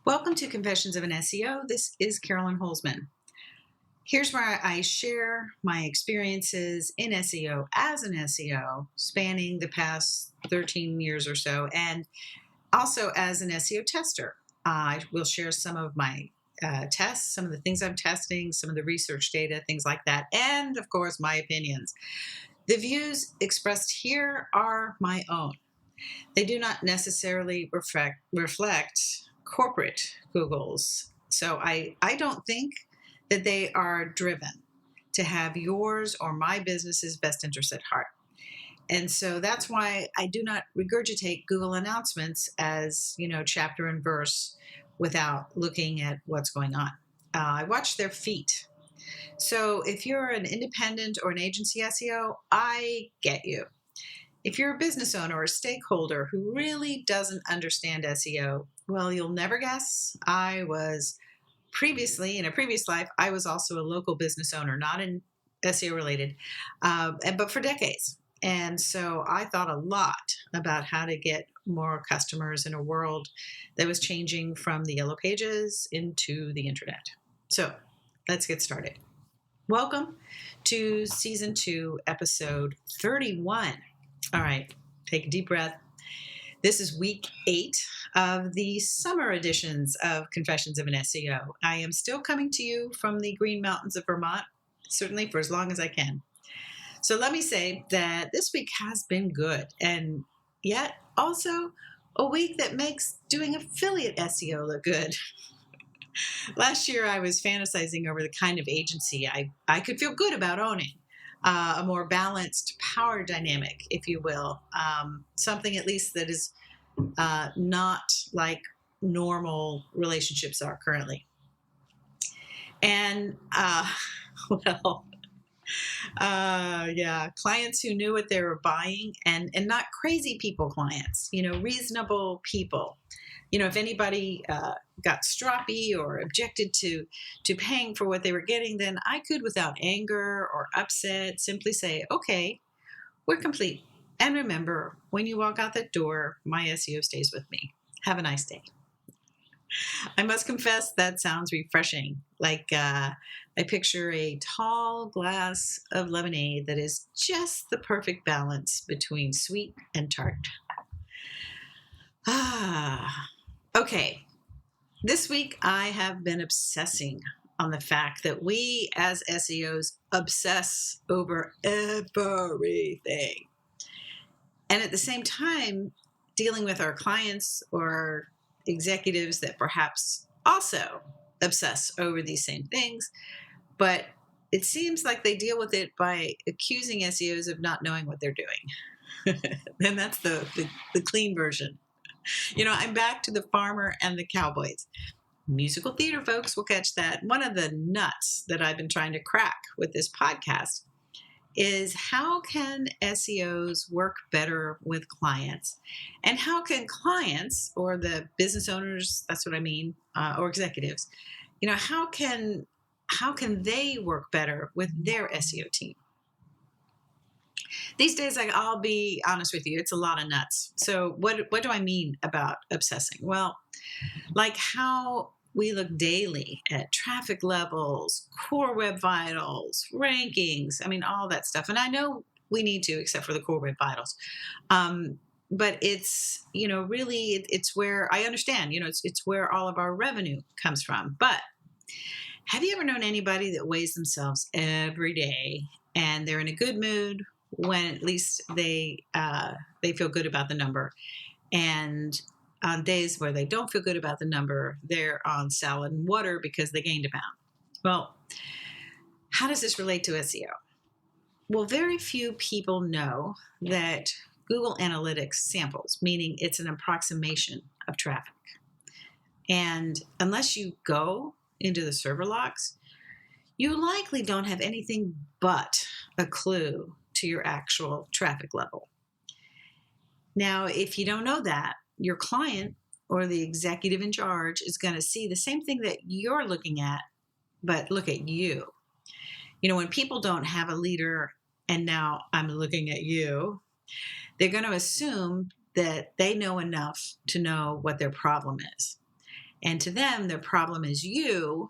Welcome to Confessions of an SEO. This is Carolyn Holzman. Here's where I share my experiences in SEO as an SEO, spanning the past 13 years or so, and also as an SEO tester. I will share some of my tests, some of the things I'm testing, some of the research data, things like that, and of course, my opinions. The views expressed here are my own. They do not necessarily reflect corporate Google's. So I don't think that they are driven to have yours or my business's best interest at heart. And so that's why I do not regurgitate Google announcements as, chapter and verse without looking at what's going on. I watch their feet. So if you're an independent or an agency SEO, I get you. If you're a business owner or a stakeholder who really doesn't understand SEO, well, you'll never guess. I was in a previous life, I was also a local business owner, not in SEO related, but for decades. And so I thought a lot about how to get more customers in a world that was changing from the yellow pages into the internet. So let's get started. Welcome to season 2, episode 31. All right, take a deep breath. This is week 8 of the summer editions of Confessions of an SEO. I am still coming to you from the Green Mountains of Vermont, certainly for as long as I can. So let me say that this week has been good, and yet also a week that makes doing affiliate SEO look good. Last year, I was fantasizing over the kind of agency I could feel good about owning. A more balanced power dynamic, if you will, something at least that is not like normal relationships are currently. And, clients who knew what they were buying and not crazy people clients, reasonable people. If anybody got stroppy or objected to paying for what they were getting, then I could, without anger or upset, simply say, okay, we're complete. And remember, when you walk out that door, my SEO stays with me. Have a nice day. I must confess that sounds refreshing. Like I picture a tall glass of lemonade that is just the perfect balance between sweet and tart. Okay. This week, I have been obsessing on the fact that we as SEOs obsess over everything. And at the same time, dealing with our clients or executives that perhaps also obsess over these same things. But it seems like they deal with it by accusing SEOs of not knowing what they're doing. And that's the clean version. I'm back to the farmer and the cowboys. Musical theater folks will catch that. One of the nuts that I've been trying to crack with this podcast is how can SEOs work better with clients? And how can clients or the business owners, that's what I mean, or executives, how can they work better with their SEO team? These days, I'll be honest with you, it's a lot of nuts. So what do I mean about obsessing? Well, like how we look daily at traffic levels, core web vitals, rankings, all that stuff. And I know we need to, except for the core web vitals. But it's, really, it's where I understand, it's where all of our revenue comes from. But have you ever known anybody that weighs themselves every day and they're in a good mood when at least they feel good about the number, and on days where they don't feel good about the number, they're on salad and water because they gained a pound? Well, how does this relate to SEO? Well, very few people know that Google Analytics samples, meaning it's an approximation of traffic. And unless you go into the server logs, you likely don't have anything but a clue to your actual traffic level. Now, if you don't know that, your client or the executive in charge is going to see the same thing that you're looking at, but look at you. When people don't have a leader and now I'm looking at you, they're going to assume that they know enough to know what their problem is. And to them, their problem is you,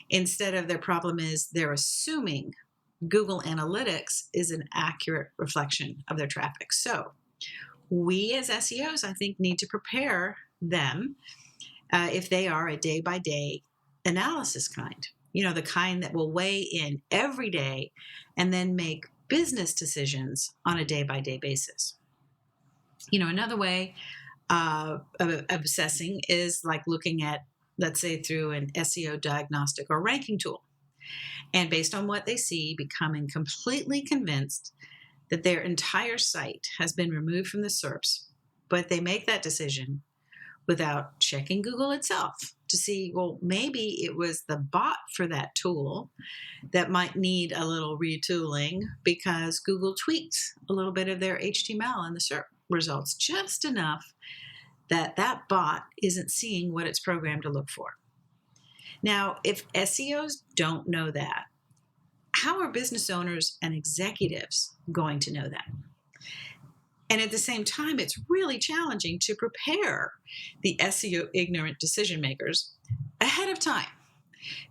instead of their problem is they're assuming Google Analytics is an accurate reflection of their traffic. So we as SEOs, I think, need to prepare them if they are a day-by-day analysis kind. The kind that will weigh in every day and then make business decisions on a day-by-day basis. Another way of obsessing is like looking at, let's say, through an SEO diagnostic or ranking tool. And based on what they see, becoming completely convinced that their entire site has been removed from the SERPs, but they make that decision without checking Google itself to see, well, maybe it was the bot for that tool that might need a little retooling because Google tweaked a little bit of their HTML in the SERP results, just enough that that bot isn't seeing what it's programmed to look for. Now, if SEOs don't know that, how are business owners and executives going to know that? And at the same time, it's really challenging to prepare the SEO ignorant decision makers ahead of time,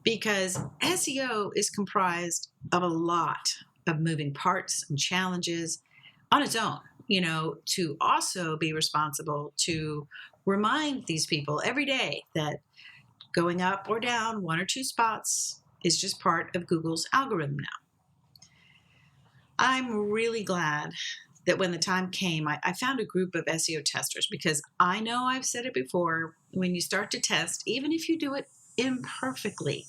because SEO is comprised of a lot of moving parts and challenges on its own, to also be responsible to remind these people every day that going up or down 1 or 2 spots is just part of Google's algorithm now. I'm really glad that when the time came, I found a group of SEO testers, because I know I've said it before, when you start to test, even if you do it imperfectly,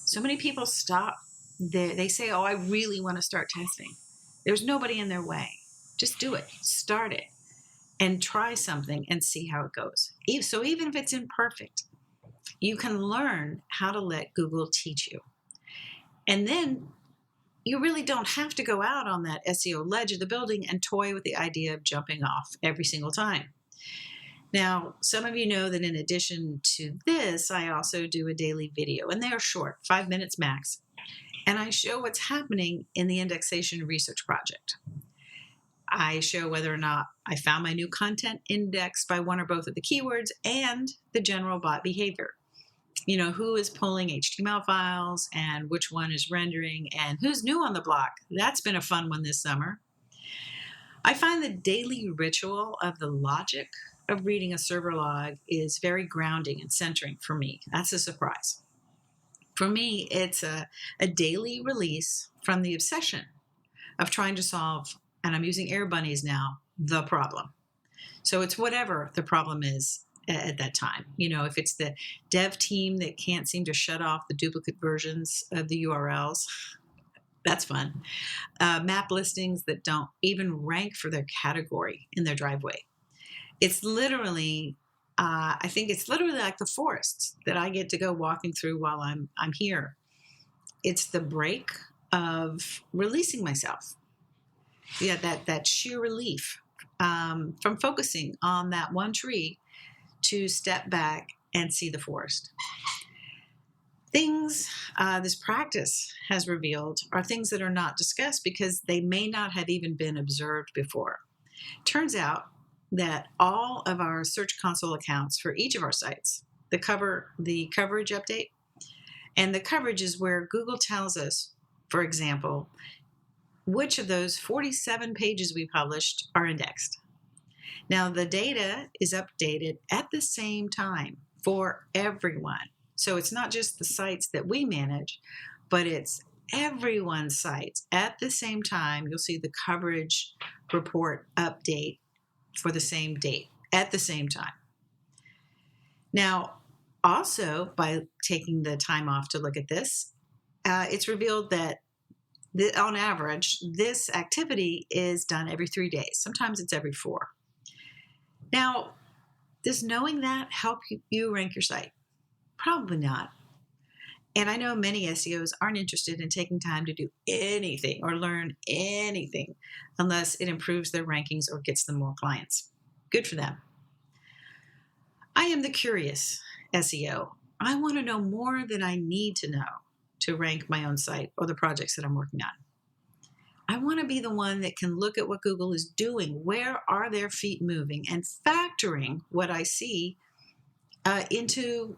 so many people stop. They say, oh, I really want to start testing. There's nobody in their way. Just do it. Start it and try something and see how it goes. So even if it's imperfect, you can learn how to let Google teach you. And then you really don't have to go out on that SEO ledge of the building and toy with the idea of jumping off every single time. Now, some of you know that in addition to this, I also do a daily video, and they are short, 5 minutes max. And I show what's happening in the indexation research project. I show whether or not I found my new content indexed by one or both of the keywords and the general bot behavior. Who is pulling HTML files and which one is rendering and who's new on the block. That's been a fun one this summer. I find the daily ritual of the logic of reading a server log is very grounding and centering for me. That's a surprise. For me, it's a daily release from the obsession of trying to solve, and I'm using air bunnies now, the problem. So it's whatever the problem is at that time. If it's the dev team that can't seem to shut off the duplicate versions of the URLs, that's fun. Map listings that don't even rank for their category in their driveway. It's literally, I think it's literally like the forests that I get to go walking through while I'm here. It's the break of releasing myself. Yeah, that sheer relief from focusing on that one tree to step back and see the forest. Things this practice has revealed are things that are not discussed because they may not have even been observed before. Turns out that all of our Search Console accounts for each of our sites, the coverage update, and the coverage is where Google tells us, for example, which of those 47 pages we published are indexed. Now, the data is updated at the same time for everyone. So it's not just the sites that we manage, but it's everyone's sites at the same time. You'll see the coverage report update for the same date at the same time. Now, also, by taking the time off to look at this, it's revealed that on average, this activity is done every 3 days. Sometimes it's every 4. Now, does knowing that help you rank your site? Probably not. And I know many SEOs aren't interested in taking time to do anything or learn anything unless it improves their rankings or gets them more clients. Good for them. I am the curious SEO. I want to know more than I need to know to rank my own site or the projects that I'm working on. I want to be the one that can look at what Google is doing. Where are their feet moving? And factoring what I see into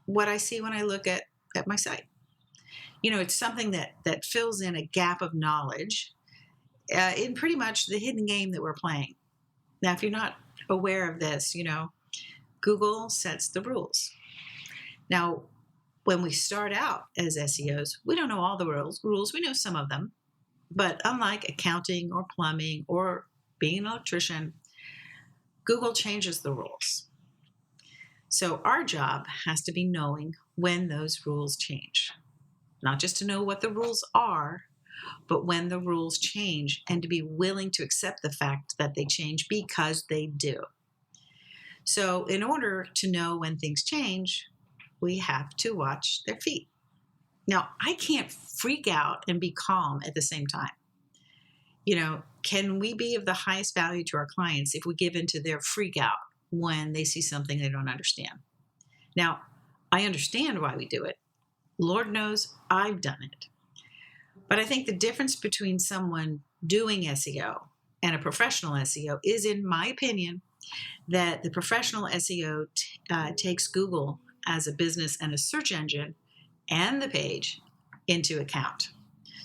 what I see when I look at my site. It's something that fills in a gap of knowledge in pretty much the hidden game that we're playing. Now, if you're not aware of this, Google sets the rules. Now, when we start out as SEOs, we don't know all the rules. We know some of them. But unlike accounting or plumbing or being an electrician, Google changes the rules. So our job has to be knowing when those rules change. Not just to know what the rules are, but when the rules change, and to be willing to accept the fact that they change because they do. So in order to know when things change, we have to watch their feet. Now, I can't freak out and be calm at the same time. Can we be of the highest value to our clients if we give into their freak out when they see something they don't understand? Now, I understand why we do it. Lord knows I've done it. But I think the difference between someone doing SEO and a professional SEO is, in my opinion, that the professional SEO takes Google as a business and a search engine and the page into account.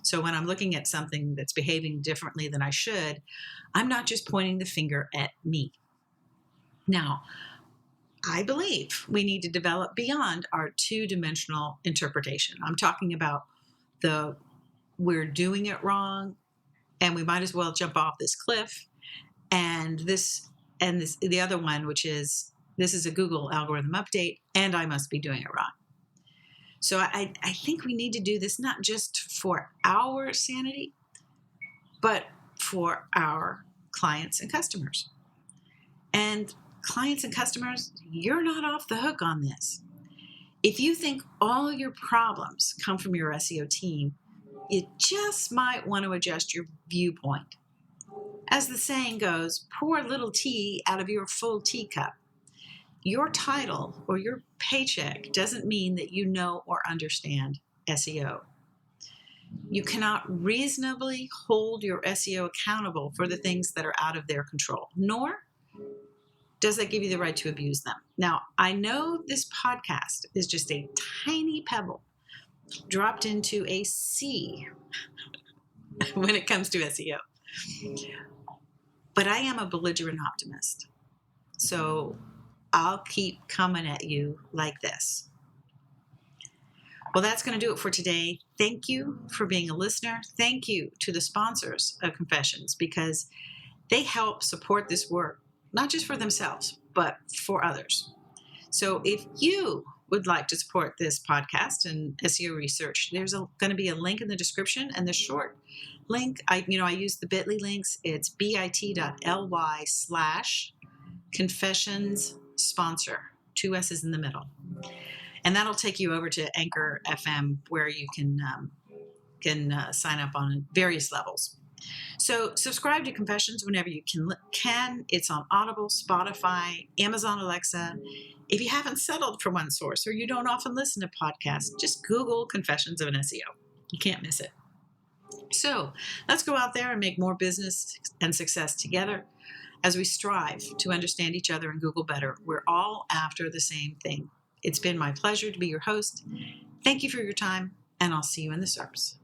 So when I'm looking at something that's behaving differently than I should, I'm not just pointing the finger at me. Now, I believe we need to develop beyond our two-dimensional interpretation. I'm talking about we're doing it wrong and we might as well jump off this cliff. And the other one, which is, this is a Google algorithm update and I must be doing it wrong. So I think we need to do this not just for our sanity, but for our clients and customers. And clients and customers, you're not off the hook on this. If you think all your problems come from your SEO team, you just might want to adjust your viewpoint. As the saying goes, pour a little tea out of your full teacup. Your title or your paycheck doesn't mean that you know or understand SEO. You cannot reasonably hold your SEO accountable for the things that are out of their control, nor does that give you the right to abuse them. Now, I know this podcast is just a tiny pebble dropped into a sea when it comes to SEO. But I am a belligerent optimist. So I'll keep coming at you like this. Well, that's going to do it for today. Thank you for being a listener. Thank you to the sponsors of Confessions, because they help support this work, not just for themselves, but for others. So if you would like to support this podcast and SEO research, there's going to be a link in the description, and the short link, I use the bit.ly links. It's bit.ly/confessions sponsor, 2 S's in the middle. And that'll take you over to Anchor FM, where you can sign up on various levels. So subscribe to Confessions whenever you can. It's on Audible, Spotify, Amazon Alexa. If you haven't settled for one source, or you don't often listen to podcasts, just Google Confessions of an SEO. You can't miss it. So let's go out there and make more business and success together as we strive to understand each other and Google better. We're all after the same thing. It's been my pleasure to be your host. Thank you for your time, and I'll see you in the SERPs.